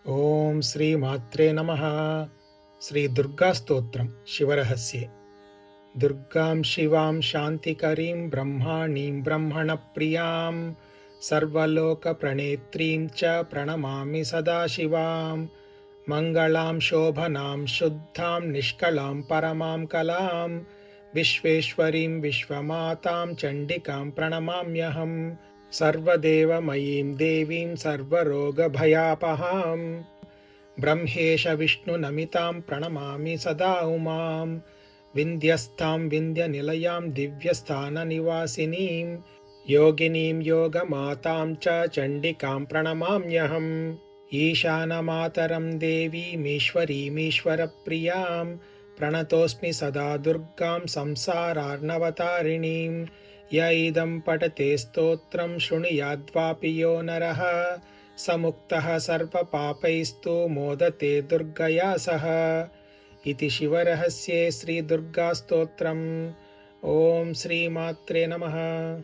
ఓం శ్రీ మాత్రే నమః. శ్రీ దుర్గా స్తోత్రం శివరహస్యే. దుర్గాం శివాం శాంతికరీం బ్రహ్మాణీం బ్రహ్మణప్రియాం సర్వలోకప్రణేత్రీం చ ప్రణమామి సదాశివాం. మంగళాం శోభనాం శుద్ధాం నిష్కళాం పరమాం కలాం విశ్వేశ్వరీం విశ్వమాతాం చండికాం ప్రణమామ్యహం. सर्वदेवमयीं देवीं सर्वरोगभयापहां ब्रह्मेश विष्णुनमितां प्रणमामि सदा उमां. विन्ध्यस्थां विन्ध्यनिलयां दिव्यस्थाननिवासिनीं योगिनीं योगमातां च चण्डिकां प्रणमाम्यहम्. ईशानमातरं देवीमीश्वरीमीश्वरप्रियां प्रणतोऽस्मि सदा दुर्गां संसारार्णवतारिणीं. य इदं पठते स्तोत्रं शृणुयाद्वापि यो नरः स मुक्तः सर्वपापैस्तु मोदते दुर्गया सह. इति शिवरहस्ये श्रीदुर्गास्तोत्रम्. ॐ श्रीमात्रे नमः.